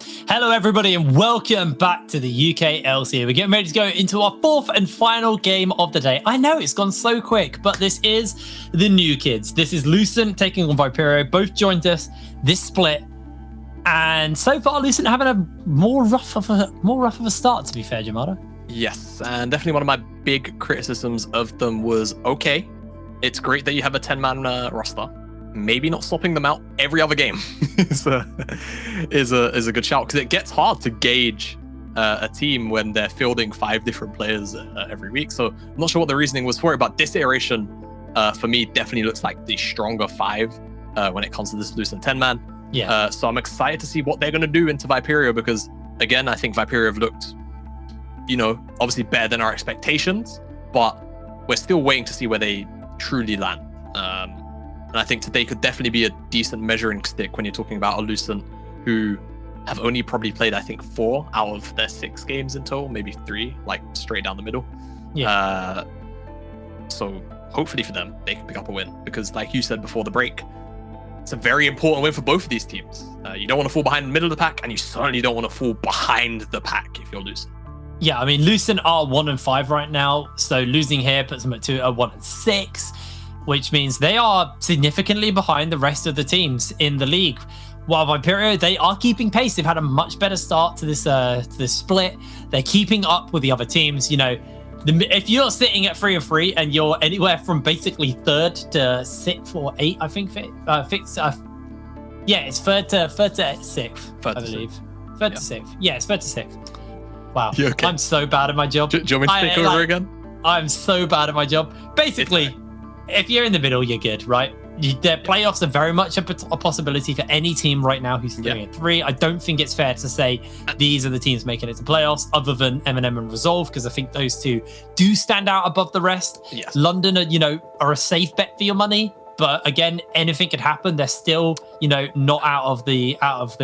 Hello, everybody, and welcome back to the UKLC. We're getting ready to go into our fourth and final game of the day. I know it's gone so quick, but this is the new kids. This is Lucent taking on Viperio. Both joined us this split, and so far, Lucent having a more rough of a start. To be fair, Jamato. Yes, and definitely one of my big criticisms of them was okay. It's great that you have a 10-man roster. Maybe not swapping them out every other game is a good shout, because it gets hard to gauge a team when they're fielding 5 different players every week. So I'm not sure what the reasoning was for it, but this iteration for me definitely looks like the stronger 5 when it comes to this Lucent 10-man. Yeah. So I'm excited to see what they're going to do into Viperio, because again, I think Viperio have looked, obviously better than our expectations, but we're still waiting to see where they truly land. And I think today could definitely be a decent measuring stick when you're talking about a Lucent who have only probably played, I think, 4 out of their 6 games in total, maybe 3, like straight down the middle. Yeah. So hopefully for them, they can pick up a win, because like you said before the break, it's a very important win for both of these teams. You don't want to fall behind in the middle of the pack, and you certainly don't want to fall behind the pack if you're Lucent. Yeah, I mean, Lucent are 1-5 right now, so losing here puts them at 1-6. Which means they are significantly behind the rest of the teams in the league. While Viperio, they are keeping pace. They've had a much better start to this split. They're keeping up with the other teams. If you're sitting at 3-3 and you're anywhere from basically 3rd to 6th or 8th, I think. It's 3rd to 6th, I believe. 3rd to 6th. Yeah, it's 3rd to 6th. Wow, okay? I'm so bad at my job. Do you want me to take over again? I'm so bad at my job. Basically, if you're in the middle, you're good, right? The playoffs are very much a possibility for any team right now who's 3-3. I don't think it's fair to say these are the teams making it to playoffs, other than M&M and Resolve, because I think those two do stand out above the rest. Yes. London are a safe bet for your money, but again, anything could happen. They're still, not out of the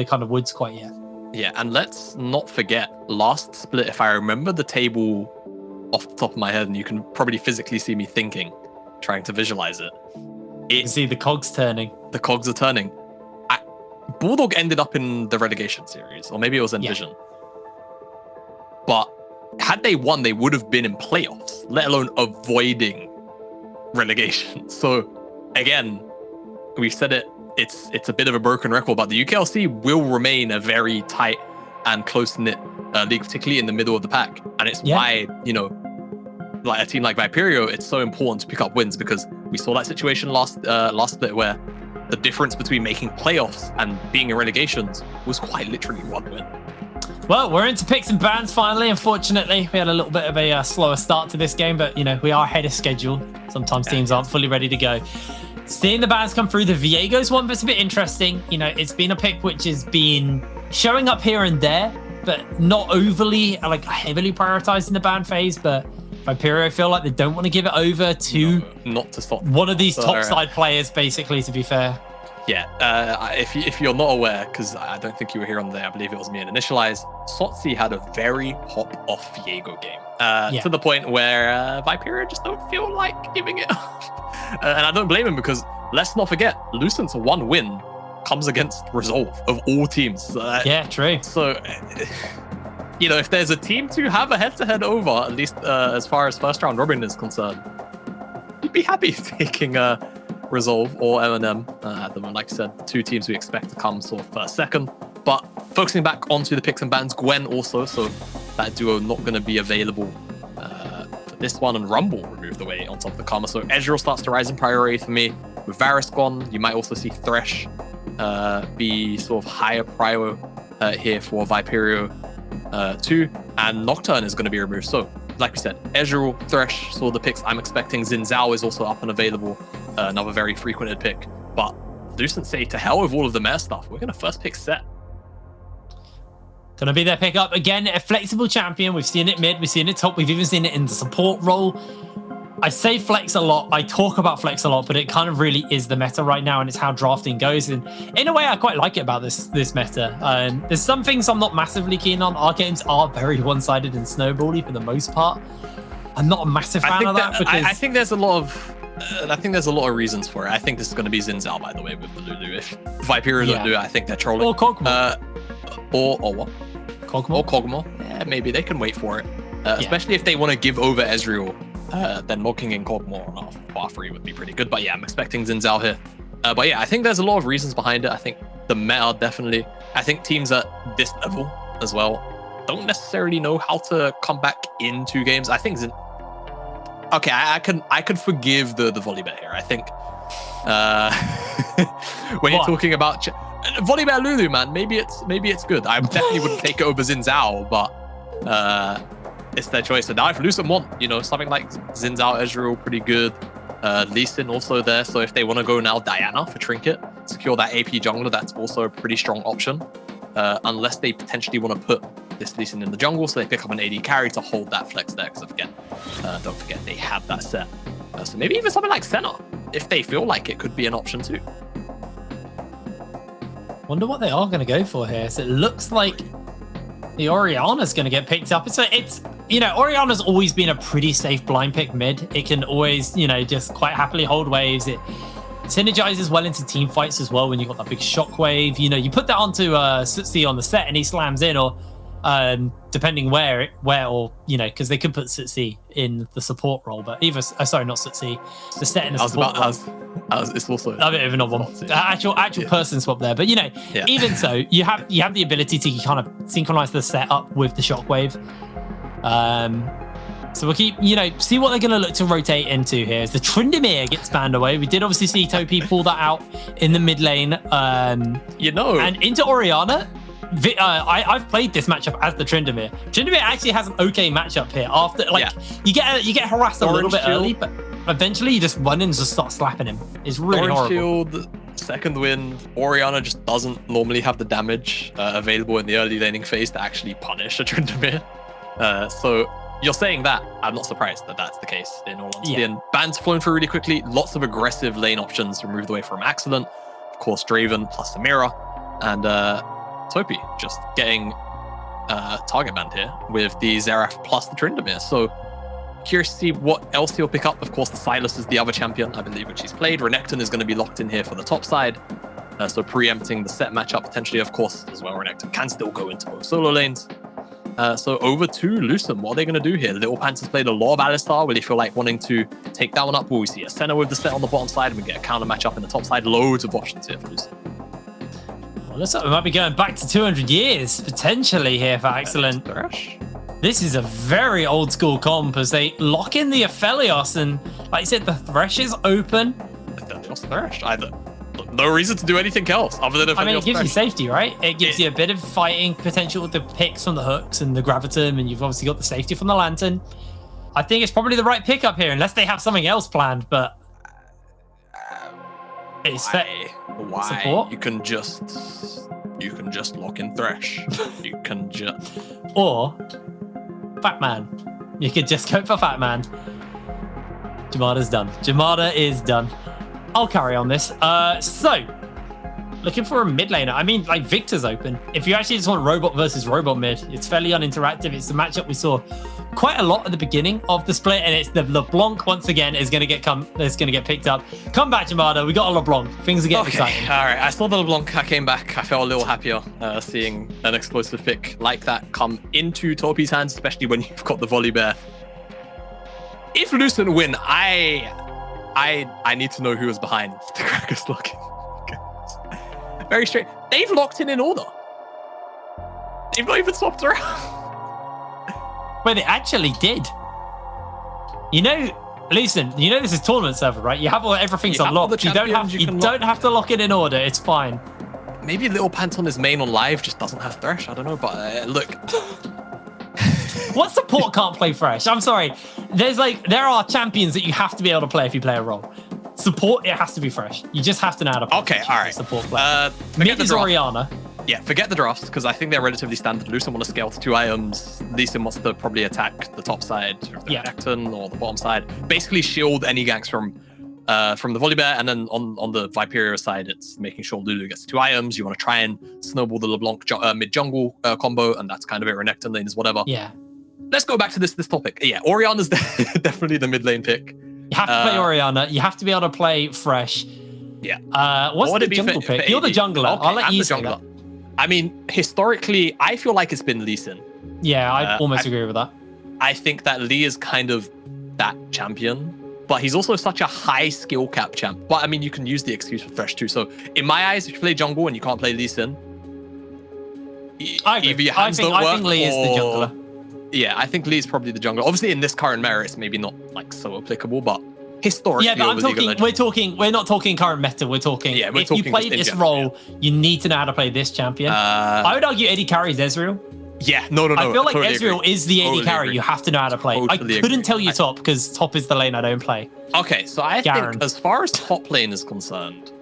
kind of woods quite yet. Yeah, and let's not forget last split. If I remember the table off the top of my head, and you can probably physically see me trying to visualize it. You can see the cogs turning. The cogs are turning. Bulldog ended up in the relegation series, or maybe it was Envision. Yeah. But had they won, they would have been in playoffs, let alone avoiding relegation. So again, we've said it, it's a bit of a broken record, but the UKLC will remain a very tight and close-knit league, particularly in the middle of the pack. And it's why, like a team like Viperio, it's so important to pick up wins, because we saw that situation last split where the difference between making playoffs and being in relegations was quite literally 1 win. Well, we're into picks and bans finally. Unfortunately, we had a little bit of a slower start to this game, but we are ahead of schedule. Sometimes teams aren't fully ready to go. Seeing the bans come through, the Viego's one was a bit interesting. It's been a pick which has been showing up here and there, but not overly heavily prioritized in the ban phase. But Viperio feel like they don't want to give it over to not to stop one of these top side players, basically, to be fair. Yeah, if you're not aware, because I don't think you were here on the day, I believe it was me and Initialize, Sotsi had a very hop-off Viego game, to the point where Viperio just don't feel like giving it up. And I don't blame him, because let's not forget, Lucent's 1 win comes against Resolve, of all teams. Yeah, true. So, if there's a team to have a head-to-head over, at least as far as first round robin is concerned, you'd be happy taking Resolve or M&M at the moment. Like I said, 2 teams we expect to come sort of first, second. But focusing back onto the picks and bans, Gwen also, so that duo not going to be available for this one, and Rumble removed away on top of the karma. So Ezreal starts to rise in priority for me. With Varus gone, you might also see Thresh be sort of higher prio here for Viperio 2, and Nocturne is going to be removed. So like we said, Ezreal, Thresh saw the picks I'm expecting. Xin Zhao is also up and available, another very frequented pick. But Lucent say to hell with all of the meta stuff. We're going to first pick Set. Gonna be their pickup again, a flexible champion. We've seen it mid, we've seen it top, we've even seen it in the support role. I say flex a lot, I talk about flex a lot, but it kind of really is the meta right now, and it's how drafting goes. And in a way, I quite like it about this meta. There's some things I'm not massively keen on. Our games are very one-sided and snowbally for the most part. I'm not a massive fan of that because I think there's a lot of reasons for it. I think this is going to be Xin Zhao, by the way, with the Lulu. If Viperio don't do it, I think they're trolling. Or Kog'Maw. or what? Kog'Maw? Or Kog'Maw. Yeah, maybe they can wait for it. Especially if they want to give over Ezreal, then locking in Kog'Maw on off bar 3 would be pretty good. But yeah, I'm expecting Xin Zhao here. But yeah, I think there's a lot of reasons behind it. I think the meta definitely. I think teams at this level as well don't necessarily know how to come back into games. I think okay, I can forgive the Volibear here. I think when you're talking about Volibear Lulu, man, maybe it's good. I definitely wouldn't take it over Xin Zhao, but it's their choice. So now if Lucent want, something like Xin Zhao, Ezreal, pretty good. Lucent also there, so if they want to go now Diana for Trinket, secure that AP jungler, that's also a pretty strong option. Unless they potentially want to put this Lucent in the jungle, so they pick up an AD carry to hold that flex there, because don't forget they have that set. So maybe even something like Senna, if they feel like it, could be an option too. Wonder what they are going to go for here. So it looks like the Orianna's going to get picked up. So it's Orianna's always been a pretty safe blind pick mid. It can always, just quite happily hold waves. It synergizes well into team fights as well when you got that big shockwave. You put that onto Sutsi on the set and he slams in, or depending where or because they could put Sutsi in the support role, but either sorry, not Sutsi, the set in the support role. It's also a bit of an odd one. Actual person swap there, but even so, you have the ability to kind of synchronize the setup with the shockwave. So we'll keep, see what they're going to look to rotate into here as the Tryndamere gets banned away. We did obviously see Topi pull that out in the mid lane, and into Orianna. I've played this matchup as the Tryndamere. Tryndamere actually has an okay matchup here. After you get harassed a little bit early, but eventually you just run in and just start slapping him. It's really horrible. Shield, second wind. Orianna just doesn't normally have the damage available in the early laning phase to actually punish a Tryndamere. So you're saying that, I'm not surprised that that's the case in all honesty. And bans flowing through really quickly. Lots of aggressive lane options removed away from Accident. Of course, Draven plus Samira. And Topi just getting target banned here with the Xerath plus the Tryndamere. So curious to see what else he'll pick up. Of course, the Sylas is the other champion, I believe, which he's played. Renekton is going to be locked in here for the top side. So preempting the set matchup potentially, of course, as well. Renekton can still go into both solo lanes. So over to Lucent. What are they going to do here? Little Panther's played a lot of Alistar. Will he feel like wanting to take that one up? Will we see a Senna with the set on the bottom side and we get a counter matchup in the top side? Loads of options here for Lucent. Well, looks like we might be going back to 200 years, potentially, here for Excellent. This is a very old school comp as they lock in the Aphelios, and like you said, the Thresh is open. Aphelios Thresh, either. No reason to do anything else other than Aphelios it gives you safety, right? It gives you a bit of fighting potential with the picks from the hooks and the Gravitum, and you've obviously got the safety from the Lantern. I think it's probably the right pickup here, unless they have something else planned, but it's why? Support? You can just lock in Thresh. You can just or Fat Man. You could just go for Fat Man. Jamada's done. Jamada is done. I'll carry on this. So looking for a mid laner. I mean, like Victor's open. If you actually just want robot versus robot mid, it's fairly uninteractive. It's the matchup we saw quite a lot at the beginning of the split, and it's the LeBlanc once again is going to get picked up. Come back, Jamada. We got a LeBlanc. Things are getting exciting. All right. I saw the LeBlanc. I came back. I felt a little happier seeing an explosive pick like that come into Topi's hands, especially when you've got the Volibear. If Lucent win, I need to know who was behind the Crackers locking. Very straight. They've locked in order. They've not even swapped around. Wait, they actually did. Lucent, this is tournament server, right? You have everything's unlocked. You don't have to lock it in order. It's fine. Maybe Little Panton is main on live just doesn't have Thresh. I don't know, but look. What support can't play Thresh? I'm sorry. There are champions that you have to be able to play if you play a role. Support, it has to be Thresh. You just have to know how to play. Okay, all right. Support play. Mid is Orianna. Yeah, forget the drafts, because I think they're relatively standard. Lucent want to scale to 2 items. Lucent wants to probably attack the top side of the Renekton or the bottom side. Basically shield any ganks from the Volibear, and then on the Viperio side, it's making sure Lulu gets 2 items. You want to try and snowball the LeBlanc mid-jungle combo, and that's kind of it. Renekton lane is whatever. Yeah. Let's go back to this topic. Yeah, Orianna's definitely the mid lane pick. You have to play Orianna. You have to be able to play Thresh. Yeah. What's the jungle pick? You're the jungler. Okay, I'll let I'm you the say jungler. I mean, historically, I feel like it's been Lucent. Yeah, I almost agree with that. I think that Lee is kind of that champion, but he's also such a high skill cap champ. But I mean, you can use the excuse for Thresh too. So in my eyes, if you play jungle and you can't play Lee Sin, either your hands don't work, I think Lee is the jungler. Yeah, I think Lee is probably the jungler. Obviously, in this current meta, it's maybe not like so applicable, but historically, yeah, but we're not talking current meta. We're talking if you play this role, you need to know how to play this champion. I would argue AD carries Ezreal. Yeah, no. I feel like totally Ezreal is the AD carry. Agree. You have to know how to play. Totally I couldn't tell you top because top is the lane I don't play. Okay, so I think as far as top lane is concerned,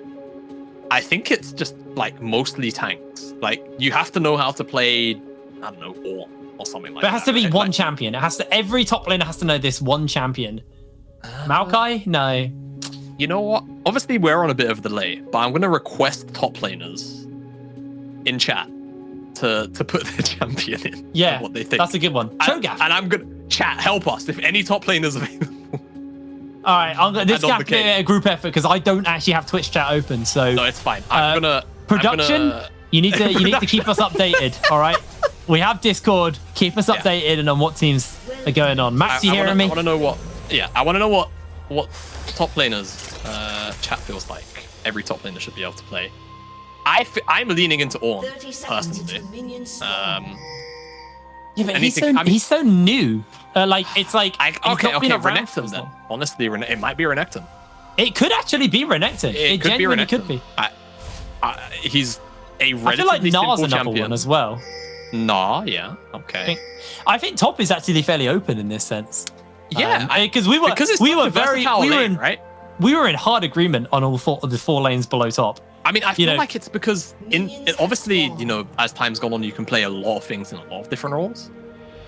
I think it's just like mostly tanks. Like you have to know how to play, I don't know, or something like that. But it has to be one champion. It has to. Every top laner has to know this one champion. Maokai? No. You know what? Obviously, we're on a bit of a delay, but I'm going to request top laners in chat to put their champion in. Yeah, what they think. That's a good one. Cho'Gath. And I'm going to chat, help us if any top laners available. All right, this has to be a group effort because I don't actually have Twitch chat open. So no, it's fine. Production. You need to keep us updated. All right. We have Discord. Keep us updated and on what teams are going on. Max, you hearing me? I want to know what. Yeah, I want to know what top laners chat feels like. Every top laner should be able to play. I'm leaning into Ornn personally. Yeah, but he's so new. It's like okay, Renekton then. Honestly, it might be Renekton. It could actually be Renekton. It genuinely could be. He's a relatively I feel like Na's another champion. one as well. Nah, yeah, okay. I think top is actually fairly open in this sense. Yeah, because we were in hard agreement on all the four lanes below top. I mean, I feel like it's because obviously, as time's gone on, you can play a lot of things in a lot of different roles.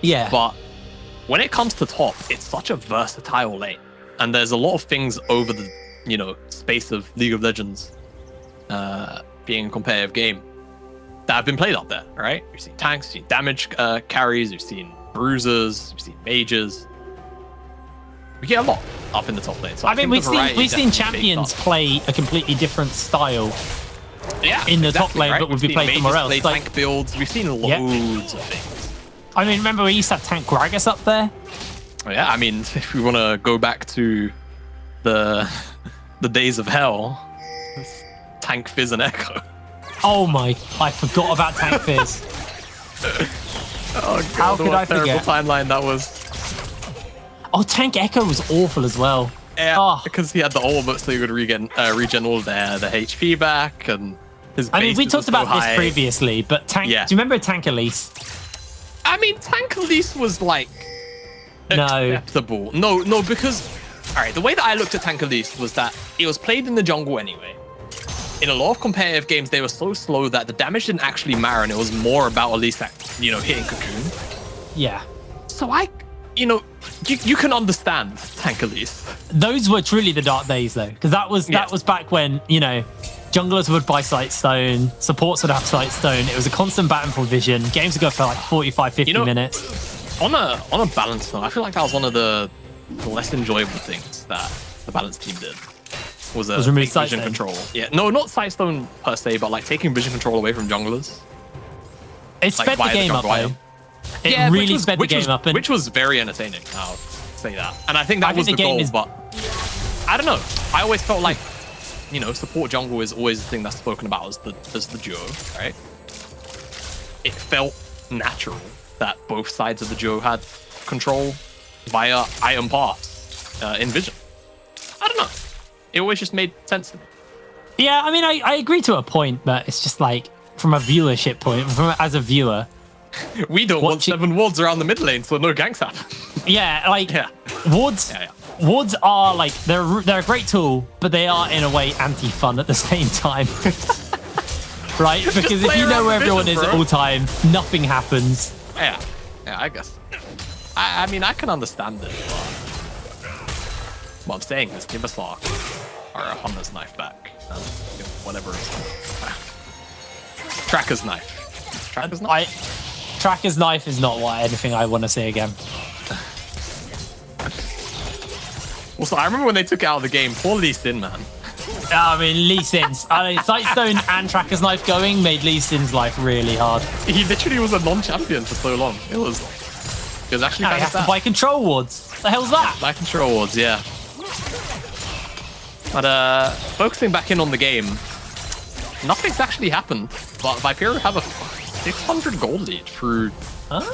Yeah. But when it comes to top, it's such a versatile lane. And there's a lot of things over the, space of League of Legends being a competitive game that have been played up there, right? You've seen tanks, you've seen damage carries, you've seen bruisers, you've seen mages. We get a lot up in the top lane. So I mean, we've seen champions play a completely different style in the top lane, right? But would be played somewhere else. Tank builds. We've seen loads of things. I mean, remember we used to have Tank Gragas up there? Oh, yeah, I mean, if we want to go back to the days of hell, Tank Fizz and Echo. Oh my, I forgot about Tank Fizz. Oh God, how could I terrible forget? Timeline that was. Oh, Tank Echo was awful as well. Yeah, because he had the ultimate, so he would regen all the HP back, and his base. I mean, we talked about so this previously, but Tank. Yeah. Do you remember Tank Elise? I mean, Tank Elise was like acceptable. No, because all right, the way that I looked at Tank Elise was that it was played in the jungle anyway. In a lot of competitive games, they were so slow that the damage didn't actually matter, and it was more about Elise, hitting Cocoon. Yeah. So you can understand Tank Elise. Those were truly the dark days, though, because that was back when junglers would buy Sightstone, supports would have Sightstone. It was a constant battle for vision. Games would go for like 45, 50 minutes. On a balance note, I feel like that was one of the less enjoyable things that the balance team did. Was remove vision control. Yeah, no, not Sightstone per se, but like taking vision control away from junglers. It sped the game up, though. It really sped the game up, which was very entertaining. I'll say that, and I think that was the goal. But I don't know. I always felt like, support jungle is always the thing that's spoken about as the duo, right? It felt natural that both sides of the duo had control via item paths in vision. I don't know. It always just made sense to me. Yeah, I mean, I agree to a point, but it's just like from a viewership point, as a viewer. We don't want 7 wards around the mid lane, so no ganks happen. Wards are like they're a great tool, but they are in a way anti-fun at the same time. Right? Because if you know where everyone is at all time, nothing happens. Yeah, I guess. I mean, I can understand it, but what I'm saying is Timbersaw or a Hunter's knife back. Whatever it's Tracker's knife. Tracker's knife? Tracker's knife is not anything I want to see again. Also, I remember when they took it out of the game. Poor Lee Sin, man. I mean, Lee Sin's. Sightstone and Tracker's Knife going made Lee Sin's life really hard. He literally was a non-champion for so long. It was actually Now he has to buy control wards. The hell's that? Buy control wards, yeah. But focusing back in on the game, nothing's actually happened. But Viperio have a 600 gold lead through. Huh?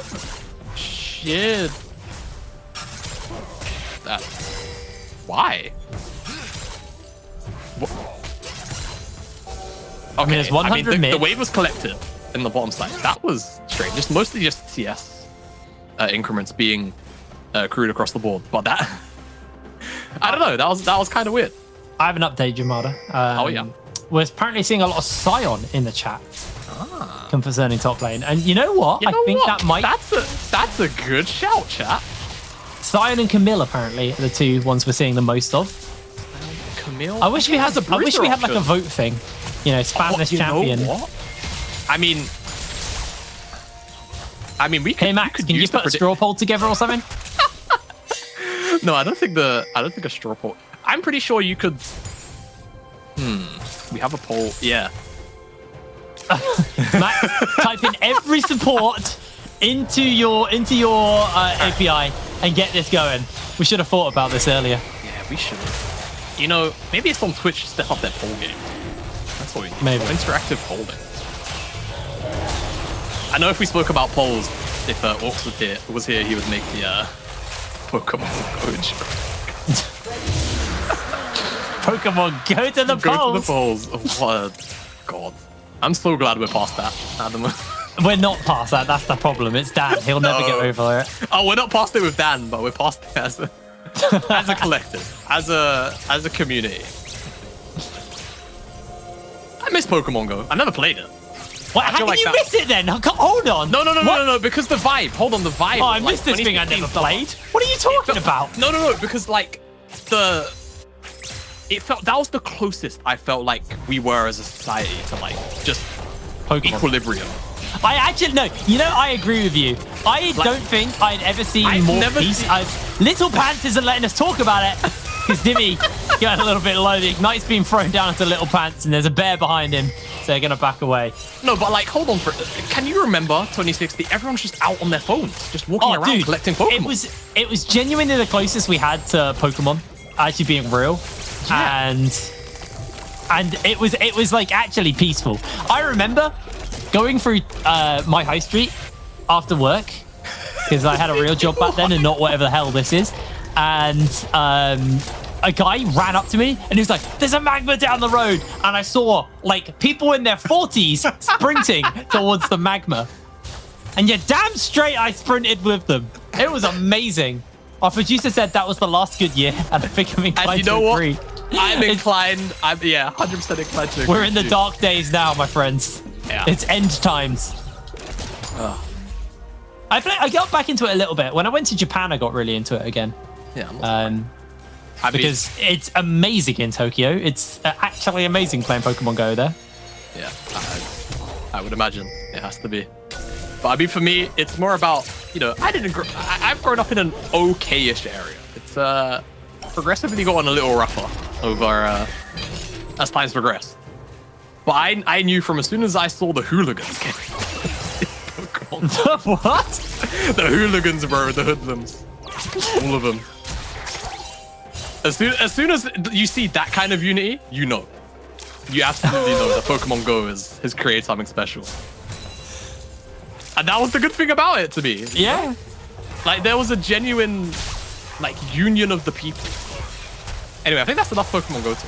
Shit. That. Why? Okay, I mean, it's 100 mid. The wave was collected in the bottom side. That was strange. Mostly just CS increments being accrued across the board. But that, I don't know. That was kind of weird. I have an update, Jamada. Oh yeah. We're apparently seeing a lot of Scion in the chat concerning top lane, and you know what? I think that might. That's a good shout, chat. Scion and Camille apparently are the two ones we're seeing the most of. Camille. I wish we had like a vote thing. You know, spam this champion. What? I mean, we could. Hey Max, can you put a straw poll together or something? No, I don't think a straw poll. I'm pretty sure you could. We have a poll. Yeah. Max, type in every support into your API and get this going. We should have thought about this earlier. Yeah, we should. You know, maybe it's on Twitch to step up their poll game. That's what we need. Maybe. Interactive polling. I know if we spoke about polls, if Orcs was here, he would make the Pokemon Go joke. Pokemon, go to the polls. Go to the polls. What? God. I'm so glad we're past that at the moment. We're not past that. That's the problem. It's Dan. He'll never get over it. Oh, we're not past it with Dan, but we're past it as a collective, as a community. I miss Pokemon Go. I never played it. What? How did you miss it then? Hold on. No, because the vibe. Hold on, the vibe. Oh, I missed this thing I never played. What are you talking about? No, because like that was the closest I felt like we were as a society to like just Pokemon. Equilibrium. I actually no. You know, I agree with you. I don't think I'd ever seen more peace. Little Pants isn't letting us talk about it because Dimmy got a little bit low. The Ignite's being thrown down into Little Pants, and there's a bear behind him, so they're gonna back away. No, but like, hold on can you remember 2016? Everyone's just out on their phones, just walking around collecting Pokemon. It was genuinely the closest we had to Pokemon actually being real. Yeah. And it was like actually peaceful. I remember going through my high street after work because I had a real job back then and not whatever the hell this is. And a guy ran up to me and he was like, "There's a magma down the road," and I saw like people in their 40s sprinting towards the magma. And yeah, damn straight I sprinted with them. It was amazing. Our producer said that was the last good year, and I think I'm inclined to agree. I'm inclined. I'm 100% inclined to agree. We're in the dark days now, my friends. Yeah. It's end times. I got back into it a little bit. When I went to Japan, I got really into it again. Yeah. Because it's amazing in Tokyo. It's actually amazing playing Pokemon Go there. Yeah, I would imagine it has to be. But I mean, for me, it's more about, you know, I've grown up in an okay-ish area. It's progressively gotten a little rougher over as time's progressed. But I knew from as soon as I saw the hooligans get Pokemon. The what? The hooligans, bro, the hoodlums. All of them. As soon as you see that kind of unity, you know. You absolutely know that Pokemon Go has created something special. And that was the good thing about it to me. Yeah. Like, there was a genuine, like, union of the people. Anyway, I think that's enough Pokemon Go to.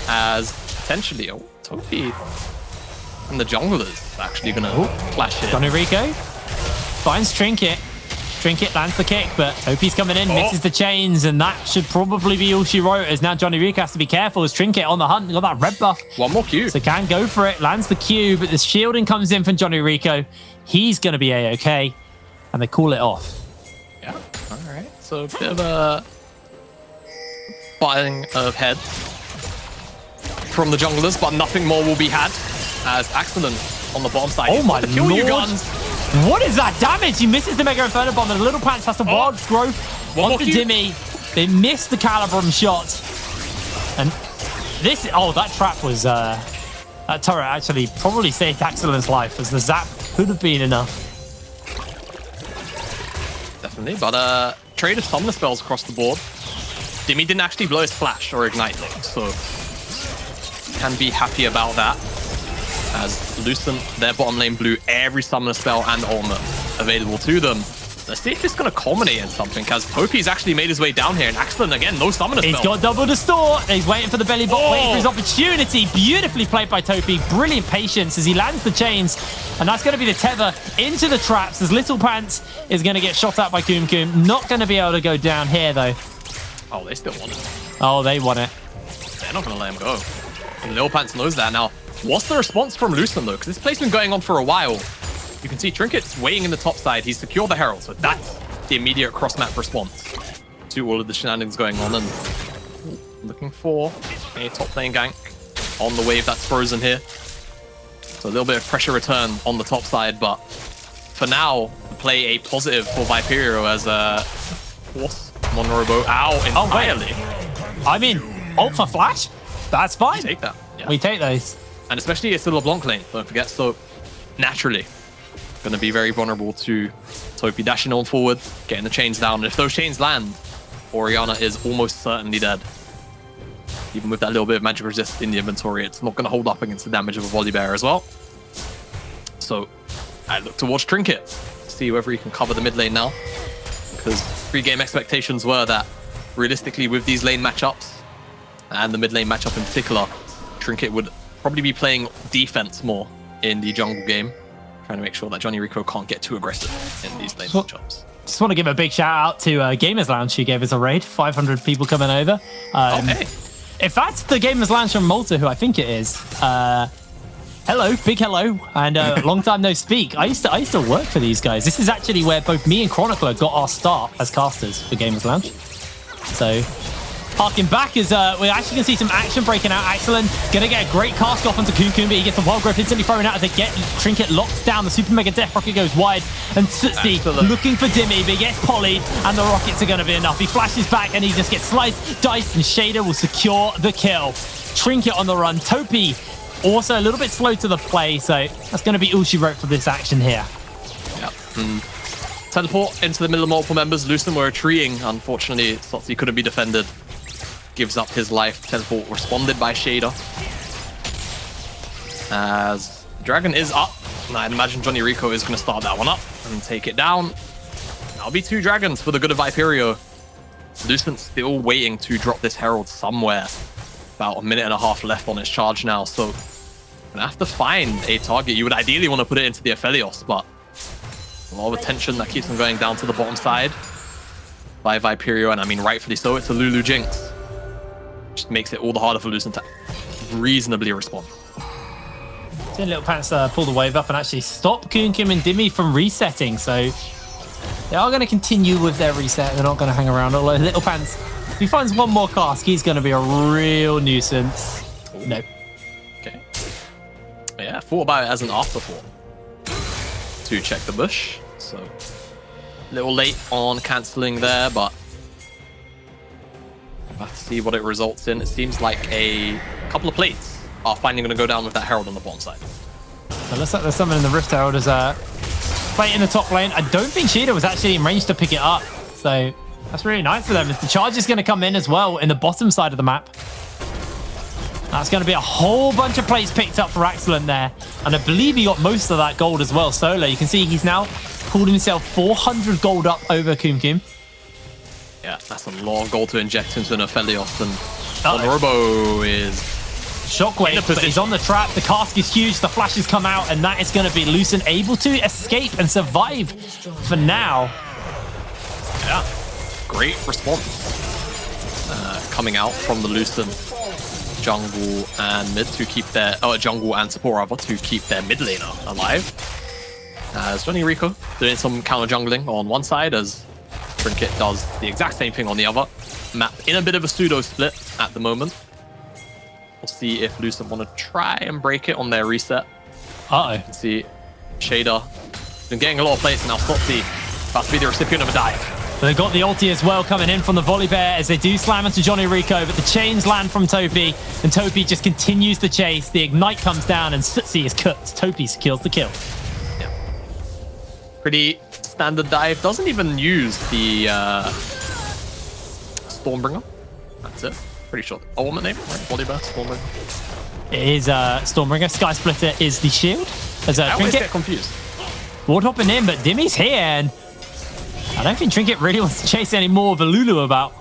As potentially, Topi and the junglers actually gonna flash in. Johnny Rico finds Trinket. Trinket lands the kick, but Topi's coming in, misses the chains, and that should probably be all she wrote. As now Johnny Rico has to be careful as Trinket on the hunt. Got that red buff. One more Q. So can go for it. Lands the Q, but the shielding comes in from Johnny Rico. He's going to be A-okay, and they call it off. Yeah, all right. So a bit of a butting of heads from the junglers, but nothing more will be had as Excellent on the bottom side. Oh my kill lord. You guns. What is that damage? He misses the Mega Inferno Bomb. The Little Pants has the Wild Growth onto Dimmy. They miss the Calibrum shot. And this, that trap was, that turret actually probably saved Axelen's life, as the zap could have been enough. Definitely, but traded summoner spells across the board. Dimmy didn't actually blow his flash or ignite link, so can be happy about that. As Lucent, their bottom lane blue, every summoner spell and ultimate available to them. Let's see if this is going to culminate in something, because Topi's actually made his way down here, and Axelen, again, no summoner spell. He's got double distort. He's waiting for the belly bot, waiting for his opportunity. Beautifully played by Topi. Brilliant patience as he lands the chains, and that's going to be the tether into the traps, as Little Pants is going to get shot at by Koom Koom. Not going to be able to go down here, though. Oh, they still want it. Oh, they want it. They're not going to let him go. And Little Pants knows that. Now, what's the response from Lucent, though? Because this play's been going on for a while. You can see Trinket's waiting in the top side. He's secured the Herald, so that's the immediate cross-map response to all of the shenanigans going on. And looking for a top lane gank on the wave that's frozen here. So a little bit of pressure return on the top side, but for now, play a positive for Viperio as force Monrobo out entirely. Oh, I mean, ult for flash? That's fine. We take that. Yeah. We take those. And especially it's the LeBlanc lane, don't forget. So naturally, going to be very vulnerable to Topi dashing on forward, getting the chains down. And if those chains land, Orianna is almost certainly dead. Even with that little bit of magic resist in the inventory, it's not going to hold up against the damage of a volley bear as well. So I look towards Trinket, see whether he can cover the mid lane now. Because pre-game expectations were that realistically with these lane matchups, and the mid lane matchup in particular, Trinket would probably be playing defense more in the jungle game, trying to make sure that Johnny Rico can't get too aggressive in these lane matchups. Just want to give a big shout out to Gamers Lounge, who gave us a raid. 500 people coming over. Okay. If that's the Gamers Lounge from Malta, who I think it is, hello, big hello, and long time no speak. I used to work for these guys. This is actually where both me and Chronicler got our start as casters for Gamers Lounge. So, harking back as we're actually going to see some action breaking out. Axelen going to get a great cast off onto Koom Koom, but he gets the Wild Growth instantly thrown out as they get Trinket locked down. The Super Mega Death Rocket goes wide, and Tootsie looking for Dimmy, but he gets polyed, and the rockets are going to be enough. He flashes back, and he just gets sliced, diced, and Shader will secure the kill. Trinket on the run. Topi also a little bit slow to the play, so that's going to be all she wrote for this action here. Yep. Teleport into the middle of multiple members. Lucent were retreating. Unfortunately, Sotsy couldn't be defended. Gives up his life. Teleport responded by Shader. As the Dragon is up, and I imagine Johnny Rico is going to start that one up and take it down. That'll be 2 Dragons for the good of Viperio. Lucent still waiting to drop this Herald somewhere. About a minute and a half left on its charge now, so gonna have to find a target. You would ideally want to put it into the Aphelios, but a lot of attention that keeps them going down to the bottom side by Viperio, and I mean rightfully so. It's a Lulu Jinx. Just makes it all the harder for Lucent to reasonably respond. Seeing Little Pants pull the wave up and actually stop Koom Koom and Dimmy from resetting, so they are going to continue with their reset. They're not going to hang around, although Little Pants, if he finds one more cask, he's going to be a real nuisance. Nope. Okay. Yeah, thought about it as an afterthought to check the bush. So a little late on cancelling there, but let's see what it results in. It seems like a couple of plates are finally going to go down with that Herald on the bottom side. So looks like there's someone in the Rift Herald as a plate in the top lane. I don't think Sheeta was actually in range to pick it up, so that's really nice for them. The charge is going to come in as well in the bottom side of the map. That's going to be a whole bunch of plates picked up for Axelen there. And I believe he got most of that gold as well solo. You can see he's now pulled himself 400 gold up over Koom Koom. Yeah, that's a lot of gold to inject into an Aphelios. And Robo is... Shockwave, but he's on the trap. The cask is huge. The flashes come out, and that is going to be Lucent able to escape and survive for now. Yeah, great response coming out from the Lucent jungle and mid to keep their jungle and support rather to keep their mid laner alive. As Johnny Rico doing some counter jungling on one side, as Trinket does the exact same thing on the other. Map in a bit of a pseudo split at the moment. We'll see if Lucent want to try and break it on their reset. Uh-oh. You can see Shader been getting a lot of plays, and now Sotsy about to be the recipient of a dive. They've got the ulti as well coming in from the Volley Bear as they do slam into Johnny Rico, but the chains land from Topi, and Topi just continues the chase. The Ignite comes down, and Sootsie is cooked. Topi secures the kill. Yeah. Pretty standard dive. Doesn't even use the Stormbringer. That's it. Pretty sure. Oh, what name? Right? Volley Bear, Stormbringer. It is Stormbringer. Sky Splitter is the shield. As I always Trinket get confused. Ward hopping in, but Dimmy's here, and I don't think Trinket really wants to chase any more of a Lulu about.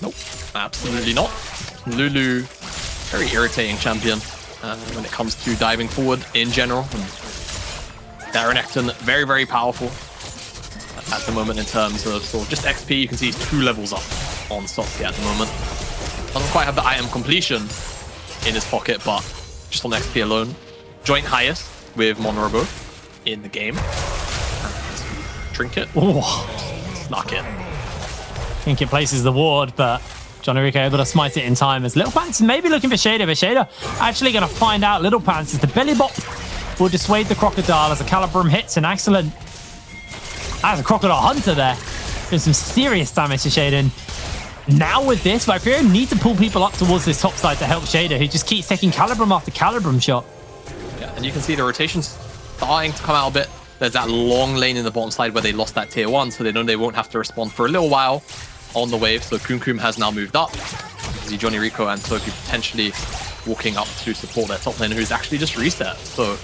Nope, absolutely not. Lulu, very irritating champion when it comes to diving forward in general. And Darren Ecton, very, very powerful at the moment in terms of sort of just XP. You can see he's 2 levels up on Sotsky at the moment. Doesn't quite have the item completion in his pocket, but just on XP alone. Joint highest with Monrobo in the game. Trinket. Snuck it. Trinket places the ward, but Johnny Rico able to smite it in time as Little Pants is maybe looking for Shader, but Shader actually going to find out Little Pants is the belly bop will dissuade the Crocodile as a Calibrum hits an excellent. As a Crocodile Hunter there. Doing some serious damage to Shaden. Now with this, Viperio need to pull people up towards this top side to help Shader, who just keeps taking Calibrum after Calibrum shot. Yeah, and you can see the rotations starting to come out a bit. There's that long lane in the bottom side where they lost that tier 1, so they know they won't have to respond for a little while on the wave. So Kum has now moved up. You can see Johnny Rico and Toki potentially walking up to support their top laner, who's actually just reset. So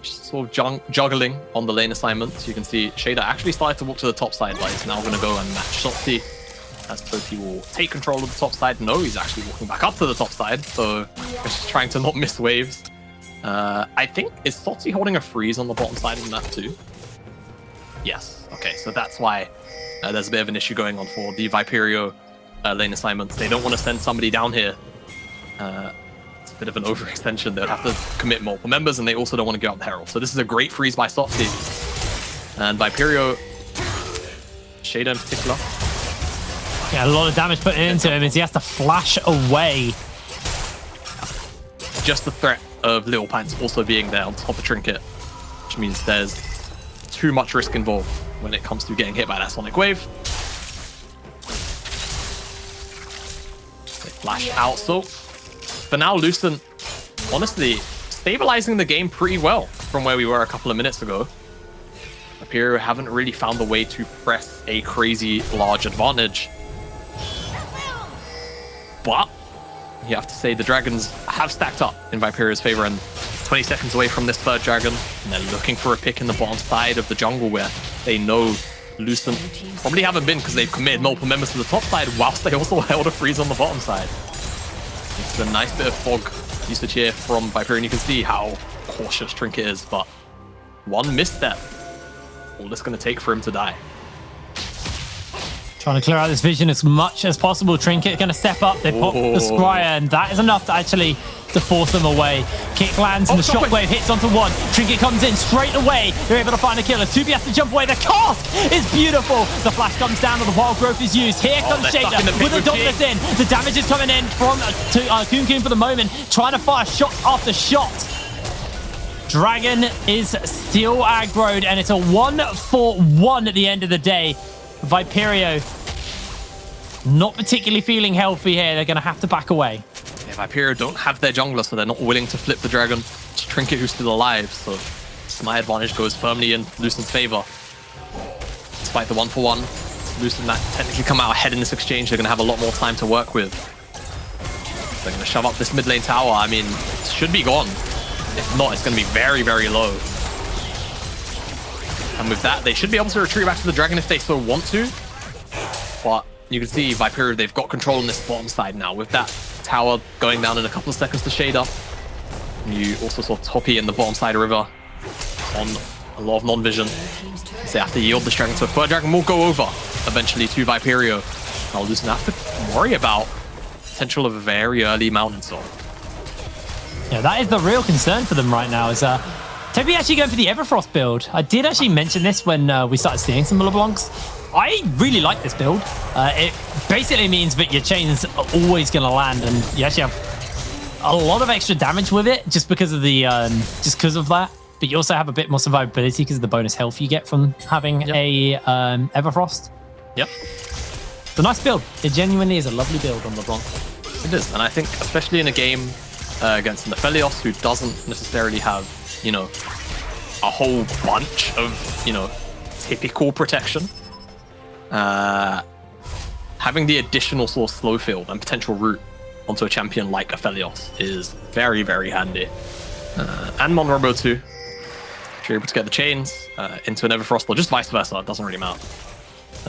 just sort of juggling on the lane assignments. You can see Shader actually started to walk to the top side, but he's now going to go and match Sotsky as Toki will take control of the top side. No, he's actually walking back up to the top side, so he's just trying to not miss waves. I think, is Sotsky holding a freeze on the bottom side of the map too? Yes. Okay, so that's why there's a bit of an issue going on for the Viperio lane assignments. They don't want to send somebody down here. It's a bit of an overextension. They'll have to commit multiple members, and they also don't want to go up the Herald. So this is a great freeze by Sotsky. And Viperio, Shader in particular. Yeah, a lot of damage put into him as he has to flash away. Just the threat of Little Pants also being there on top of Trinket, which means there's too much risk involved when it comes to getting hit by that Sonic Wave. They flash out, so for now, Lucent, honestly, stabilizing the game pretty well from where we were a couple of minutes ago. Viperio haven't really found a way to press a crazy large advantage. But you have to say the Dragons have stacked up in Viperio's favor, and 20 seconds away from this third Dragon, and they're looking for a pick in the bottom side of the jungle where they know Lucent probably haven't been because they've committed multiple members to the top side whilst they also held a freeze on the bottom side. It's a nice bit of fog usage here from Viperio, and you can see how cautious Trinket is, but one misstep, all it's going to take for him to die. Trying to clear out this vision as much as possible. Trinket going to step up. They pop the Scryer, and that is enough to actually force them away. Kick lands, and the shockwave hits onto one. Trinket comes in straight away. They're able to find a killer. Tubi has to jump away. The cask is beautiful. The flash comes down, and the wild growth is used. Here comes Shader with the Dauntless in. The damage is coming in from Kum for the moment, trying to fire shot after shot. Dragon is still aggroed, and it's a 1-for-1 at the end of the day. Viperio not particularly feeling healthy here. They're going to have to back away. Yeah, Viperio don't have their jungler, so they're not willing to flip the Dragon. It's Trinket who's still alive, so my advantage goes firmly in Lucent's favor. Despite the 1-for-1, Lucent might technically come out ahead in this exchange. They're going to have a lot more time to work with. They're going to shove up this mid lane tower. I mean, it should be gone. If not, it's going to be very, very low. And with that, they should be able to retreat back to the Dragon if they so want to. But you can see Viperio, they've got control on this bottom side now. With that tower going down in a couple of seconds to Shader. You also saw Topi in the bottom side river on a lot of non-vision. So they have to yield this Dragon. So third Dragon will go over eventually to Viperio. Now Lucent have to worry about potential of a very early mountain storm. Yeah, that is the real concern for them right now. Is Toby actually going for the Everfrost build? I did actually mention this when we started seeing some LeBlancs. I really like this build. It basically means that your chains are always going to land, and you actually have a lot of extra damage with it just because of the that. but you also have a bit more survivability because of the bonus health you get from having a Everfrost. Yep. It's a nice build. It genuinely is a lovely build on LeBlanc. It is, and I think especially in a game against an Aphelios who doesn't necessarily have, you know, a whole bunch of, you know, typical protection, having the additional sort of slow field and potential route onto a champion like Aphelios is very, very handy. And Monrobo too. If you're able to get the chains into an Everfrost or just vice versa, it doesn't really matter.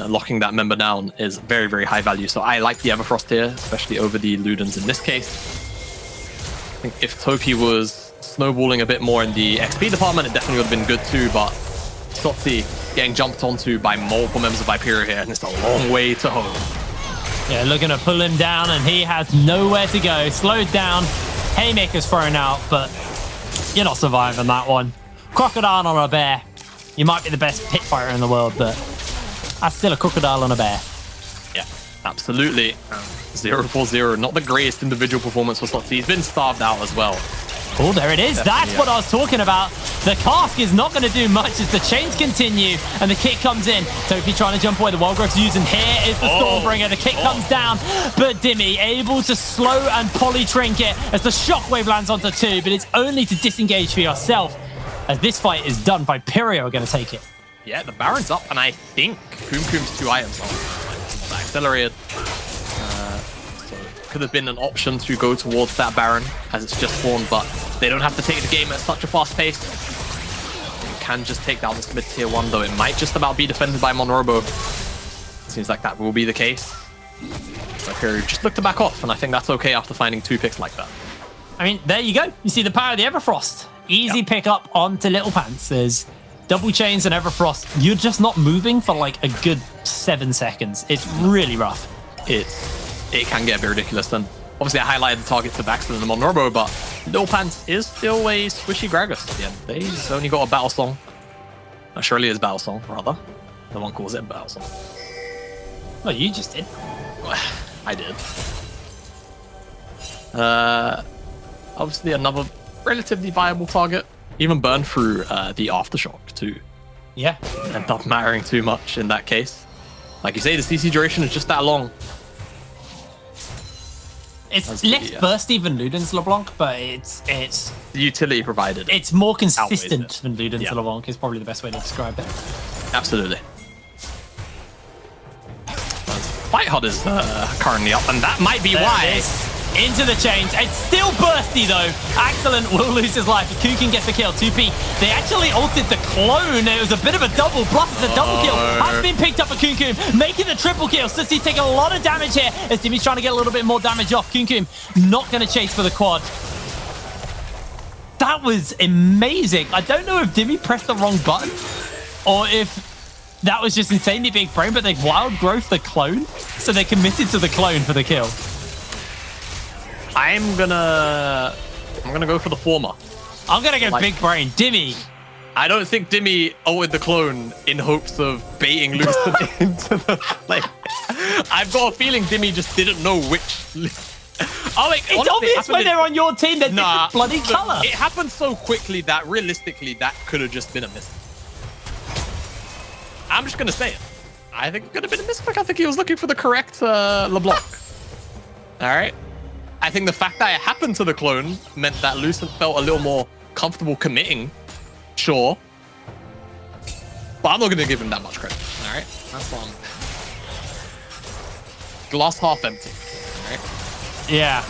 Locking that member down is very, very high value. So I like the Everfrost here, especially over the Ludens in this case. I think if Topi was snowballing a bit more in the XP department, it definitely would have been good too, but Sotzi getting jumped onto by multiple members of Viperio here, and it's a long way to home. Yeah, looking to pull him down, and he has nowhere to go. Slowed down, Haymaker's thrown out, but you're not surviving that one. Crocodile on a bear. You might be the best pit fighter in the world, but that's still a crocodile on a bear. Yeah, absolutely. 0-4-0, not the greatest individual performance for Sotzi. He's been starved out as well. Oh, there it is. That's what I was talking about. The cask is not going to do much as the chains continue and the kick comes in. Topi trying to jump away. The Wild Growth's using. Here is the Stormbringer. The kick comes down, but Dimmy able to slow and poly trinket as the shockwave lands onto 2, but it's only to disengage for yourself. As this fight is done, Viperio are going to take it. Yeah, the Baron's up, and I think Kumkum's 2 items are accelerated. So it could have been an option to go towards that Baron as it's just spawned, but they don't have to take the game at such a fast pace. You can just take down this mid-tier 1, though. It might just about be defended by Monrobo. Seems like that will be the case. Viperio just look to back off, and I think that's okay after finding 2 picks like that. I mean, there you go. You see the power of the Everfrost. Easy pick up onto Little Pants. There's double chains and Everfrost. You're just not moving for like a good 7 seconds. It's really rough. It can get a bit ridiculous. And obviously I highlighted the target to Baxter and the Monrobo, but Little Pants is still a squishy Gragas at the end. They've only got a battle song. Surely it's battle song, rather. No one calls it battle song. Well, you just did. I did. Obviously another relatively viable target. Even burn through the Aftershock too. Yeah. And not mattering too much in that case. Like you say, the CC duration is just that long. It's less bursty than Luden's LeBlanc, but it's the utility provided. It's more consistent than Luden's LeBlanc is probably the best way to describe it. Absolutely. Fight HUD is currently up, and that might be why. Into the chains. It's still bursty though. Excellent will lose his life as Kukin gets the kill. 2P. They actually ulted the clone. It was a bit of a double. Plus it's a double kill. Has been picked up for Kukum, making the triple kill. Sissy's taking a lot of damage here as Dimmy's trying to get a little bit more damage off. Kukum not going to chase for the quad. That was amazing. I don't know if Dimmy pressed the wrong button or if that was just insanely big brain, but they wild growth the clone, so they committed to the clone for the kill. I'm gonna go for the former. I'm gonna go big brain. Dimmy. I don't think Dimmy ulted the clone in hopes of baiting Lucent into the play. I've got a feeling Dimmy just didn't know which. Oh, it's honestly, obvious when they're on your team. They're different bloody color. It happened so quickly that realistically that could have just been a miss. I'm just gonna say it. I think it could have been a misclick. I think he was looking for the correct LeBlanc. All right. I think the fact that it happened to the clone meant that Lucent felt a little more comfortable committing. Sure. But I'm not going to give him that much credit. All right. That's fine. Glass half empty. All right. Yeah.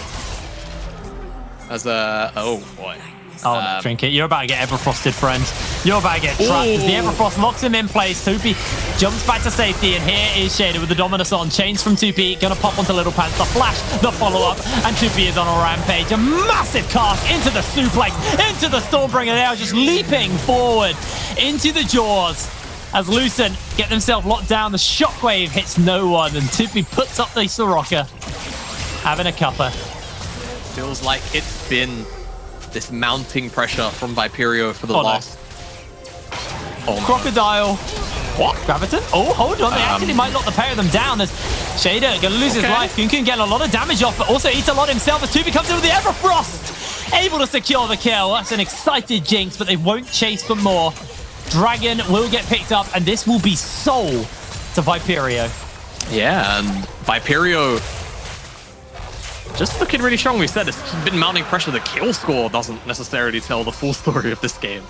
As a... Oh, boy. Oh, Trinket. You're about to get Everfrosted, friend. You're about to get trapped as the Everfrost locks him in place. 2P jumps back to safety, and here is Shader with the Dominus on. Chains from 2P. Gonna pop onto Little Pants. The flash, the follow-up, and 2P is on a rampage. A massive cast into the suplex, into the Stormbringer. They are just leaping forward into the jaws as Lucent get themselves locked down. The shockwave hits no one, and 2P puts up the Soraka, having a cuppa. Feels like it's been this mounting pressure from Viperio for the last... Oh, Crocodile. What? Graviton? Oh, hold on. They actually might lock the pair of them down as Shader going to lose his life. Kunkun getting a lot of damage off, but also eats a lot himself as 2P comes in with the Everfrost. able to secure the kill. That's an excited Jinx, but they won't chase for more. Dragon will get picked up, and this will be Soul to Viperio. Yeah, and Viperio just looking really strong. We said it's been mounting pressure. The kill score doesn't necessarily tell the full story of this game.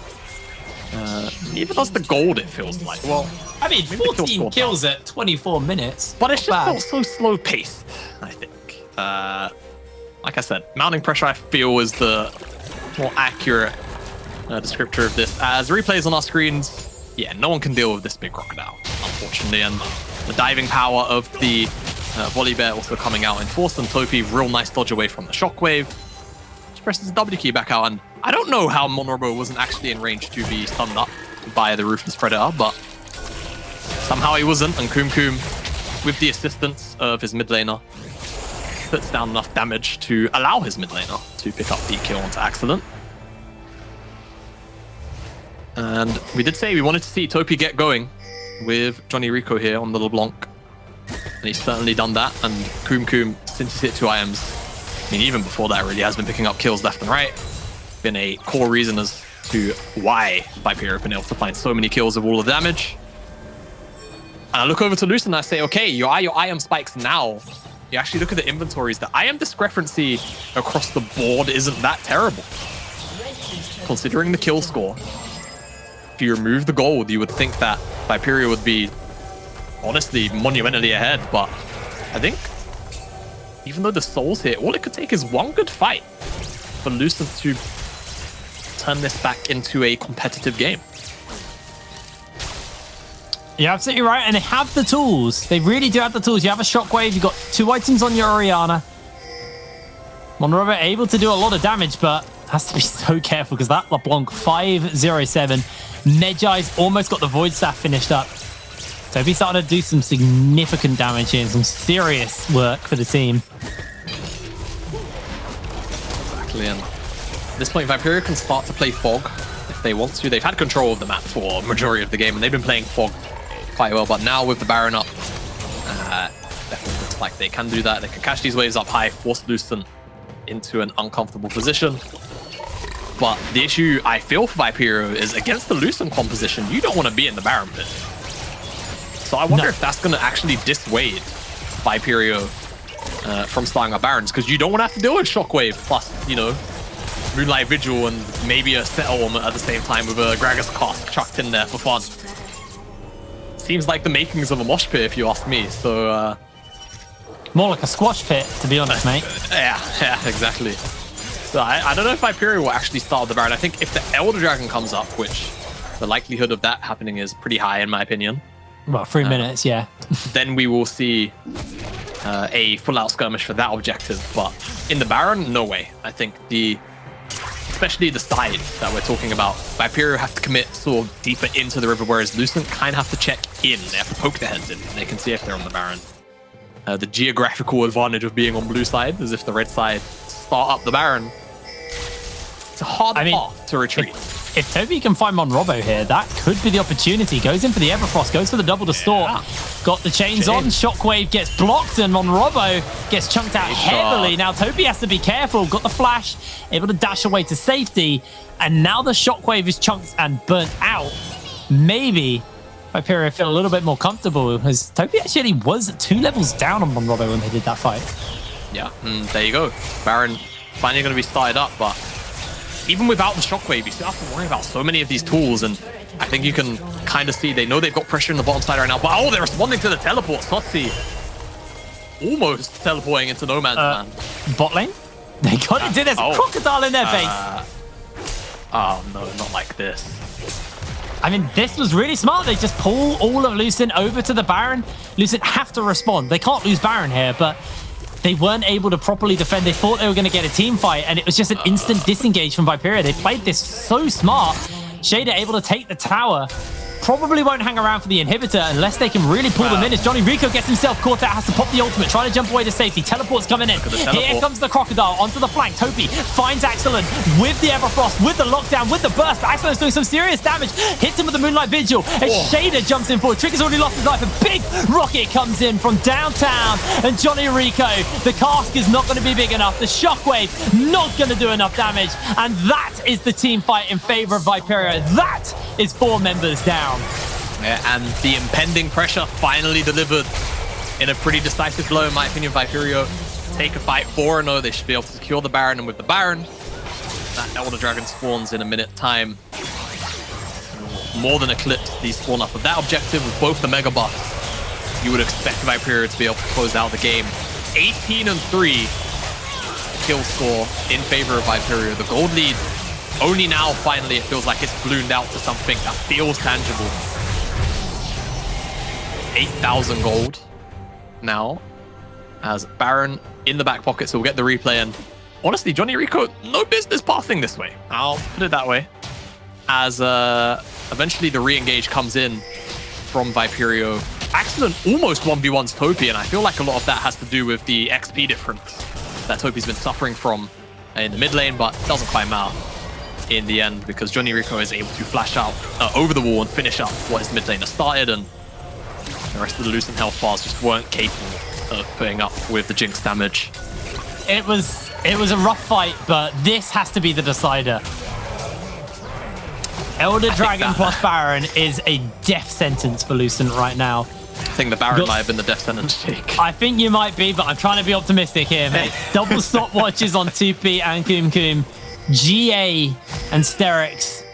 Neither does the gold, it feels like. Well, I mean, 14 kills at 24 minutes. But it's just felt so slow-paced, I think. Like I said, mounting pressure, I feel, is the more accurate descriptor of this. As replays on our screens, yeah, no one can deal with this big crocodile, unfortunately. And the diving power of the volley bear also coming out in force, and Topi, real nice dodge away from the shockwave. Just presses the W key back out, and I don't know how Monrobo wasn't actually in range to be stunned up by the Ruthless Predator, but somehow he wasn't, and Kum, with the assistance of his mid laner, puts down enough damage to allow his mid laner to pick up the kill onto Accident. And we did say we wanted to see Topi get going with Johnny Rico here on the LeBlanc. And he's certainly done that. And Kum, since he's hit 2 IMs, I mean, even before that, really has been picking up kills left and right. Been a core reason as to why Viperio have been able to find so many kills of all the damage. And I look over to Lucent and I say, okay, your IM spikes now. You actually look at the inventories. The IM discrepancy across the board isn't that terrible. Considering the kill score, if you remove the gold, you would think that Viperio would be honestly monumentally ahead, but I think even though the Soul's here, all it could take is one good fight for Lucent to turn this back into a competitive game. You're absolutely right, and they have the tools. They really do have the tools. You have a shockwave, you've got 2 items on your Orianna. Monroe able to do a lot of damage, but has to be so careful because that LeBlanc 507. Medjai's almost got the Void Staff finished up. So he's starting to do some significant damage here and some serious work for the team. Exactly, and at this point, Viperio can start to play Fog if they want to. They've had control of the map for a majority of the game, and they've been playing Fog quite well. But now with the Baron up, definitely looks like they can do that. They can catch these waves up high, force Lucent into an uncomfortable position. But the issue I feel for Viperio is against the Lucent composition, you don't want to be in the Baron pit. So I wonder if that's going to actually dissuade Viperio from starting up Barons, because you don't want to have to deal with Shockwave plus, you know, Moonlight Vigil and maybe a Set Element at the same time with a Gragas Cask chucked in there for fun. Seems like the makings of a mosh pit, if you ask me. So more like a squash pit, to be honest, mate. Yeah, exactly. So I don't know if Viperio will actually start the Baron. I think if the Elder Dragon comes up, which the likelihood of that happening is pretty high in my opinion. Well, 3 minutes, yeah. Then we will see a full-out skirmish for that objective. But in the Baron, no way. I think especially the side that we're talking about, Viperio have to commit sort of deeper into the river, whereas Lucent kind of have to check in. They have to poke their heads in, and they can see if they're on the Baron. The geographical advantage of being on blue side is if the red side start up the Baron, it's a hard path to retreat. If Toby can find Monrobo here, that could be the opportunity. Goes in for the Everfrost, goes for the double distort. Yeah. Got the chains on, Shockwave gets blocked, and Monrobo gets chunked out heavily. Now Toby has to be careful, got the flash, able to dash away to safety, and now the Shockwave is chunked and burnt out. Maybe Viperio feel a little bit more comfortable, as Toby actually was 2 levels down on Monrobo when they did that fight. Yeah, there you go. Baron finally going to be started up, but even without the Shockwave, you still have to worry about so many of these tools, and I think you can kind of see they know they've got pressure in the bottom side right now, but they're responding to the teleport. Sotsi almost teleporting into no man's land. Bot lane? They got it. There's a crocodile in their base. Oh no, not like this. I mean, this was really smart. They just pull all of Lucent over to the Baron. Lucent have to respond. They can't lose Baron here, but they weren't able to properly defend. They thought they were going to get a team fight, and it was just an instant disengage from Viperio. They played this so smart. Shader able to take the tower, probably won't hang around for the inhibitor unless they can really pull them in. As Johnny Rico gets himself caught out, has to pop the ultimate, trying to jump away to safety. Teleport's coming in. Here comes the Crocodile onto the flank. Topi finds Axelin with the Everfrost, with the lockdown, with the burst. Axelin's doing some serious damage. Hits him with the Moonlight Vigil. And Shader jumps in forward. Trigger's already lost his life. A big rocket comes in from downtown. And Johnny Rico, the cask is not going to be big enough. The shockwave not going to do enough damage. And that is the team fight in favor of Viperio. That is 4 members down. Yeah, and the impending pressure finally delivered in a pretty decisive blow, in my opinion. Viperio take a fight 4-0. They should be able to secure the Baron, and with the Baron, that Elder Dragon spawns in a minute time. More than eclipse the spawn up of that objective with both the Mega buffs. You would expect Viperio to be able to close out the game. 18-3 kill score in favor of Viperio. The gold lead, only now finally it feels like it's ballooned out to something that feels tangible. 8,000 gold now as Baron in the back pocket, so we'll get the replay. And honestly, Johnny Rico, no business pathing this way. I'll put it that way. As eventually the re-engage comes in from Viperio. Axelin almost 1v1s Topi, and I feel like a lot of that has to do with the XP difference that Topi's been suffering from in the mid lane, but doesn't quite matter in the end because Johnny Rico is able to flash out over the wall and finish up what his mid laner started, and the rest of the Lucent health bars just weren't capable of putting up with the Jinx damage. It was a rough fight, but this has to be the decider. Elder Dragon plus Baron is a death sentence for Lucent right now. I think the Baron might have been the death sentence, Jake. I think you might be, but I'm trying to be optimistic here, mate. Double stopwatches on 2P and Kum, GA and Sterix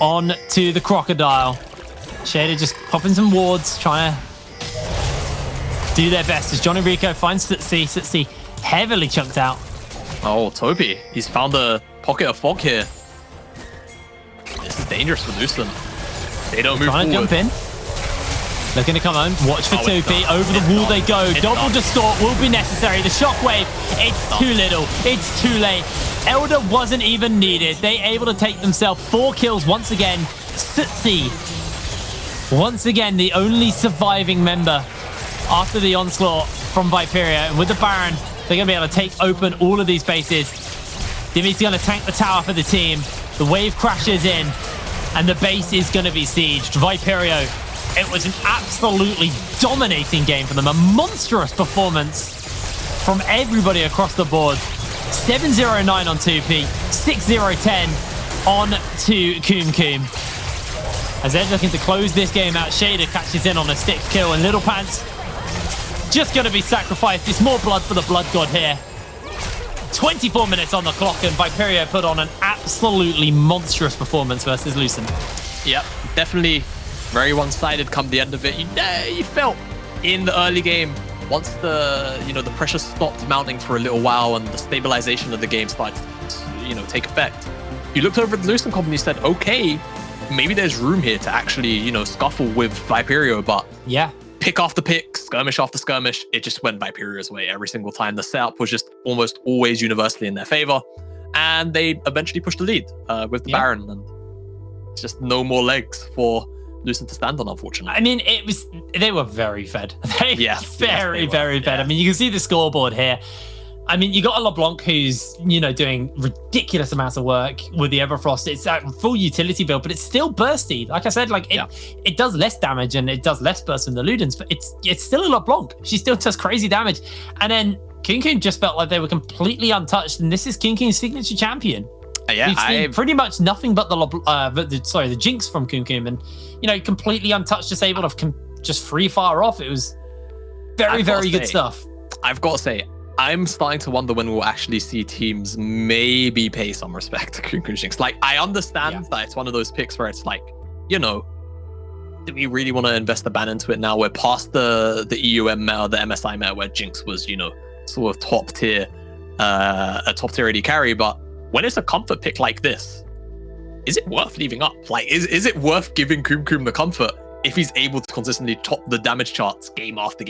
on to the Crocodile. Shader just popping some wards, trying to do their best as Johnny Rico finds Sitsi. Sitsi heavily chunked out. Oh, Topi, he's found a pocket of fog here. This is dangerous for Lucent. They don't move forward. Trying to jump in. Looking to come home. Watch for Topi. Over the wall they go. Double distort will be necessary. The shockwave, it's too little. It's too late. Elder wasn't even needed. They able to take themselves 4 kills once again. Sitsi, once again, the only surviving member after the onslaught from Viperio. And with the Baron, they're going to be able to take open all of these bases. Dimmy's going to tank the tower for the team. The wave crashes in, and the base is going to be sieged. Viperio, it was an absolutely dominating game for them. A monstrous performance from everybody across the board. 7-0-9 on 2P, 6-0-10 on to Kum. As they're looking to close this game out, Shader catches in on a 6th kill, and Little Pants just going to be sacrificed. It's more blood for the Blood God here. 24 minutes on the clock, and Viperio put on an absolutely monstrous performance versus Lucent. Yep, definitely very one-sided come the end of it. You felt in the early game, once the pressure stopped mounting for a little while and the stabilization of the game started to take effect. You looked over at the Lucent comp and you said, okay, maybe there's room here to actually, scuffle with Viperio, but yeah, pick after pick, skirmish after skirmish, it just went Viperio's way every single time. The setup was just almost always universally in their favor, and they eventually pushed the lead with the Baron, and it's just no more legs for Lucent to stand on, unfortunately. I mean, they were very fed. Very fed. I mean, you can see the scoreboard here. I mean, you got a LeBlanc who's, doing ridiculous amounts of work with the Everfrost. It's a full utility build, but it's still bursty. Like I said, it does less damage and it does less burst than the Ludens, but it's still a LeBlanc. She still does crazy damage. And then Kum just felt like they were completely untouched, and this is Kum's signature champion. We've seen pretty much nothing but the Jinx from Kum, and completely untouched, just able to just free fire off. It was very good stuff. I've got to say, I'm starting to wonder when we'll actually see teams maybe pay some respect to Kum Jinx. Like, I understand that it's one of those picks where it's like, do we really want to invest the ban into it now? We're past the EUM meta, the MSI meta, where Jinx was, sort of top tier, a top tier AD carry. But when it's a comfort pick like this, is it worth leaving up? Like, is it worth giving Kum the comfort if he's able to consistently top the damage charts game after game?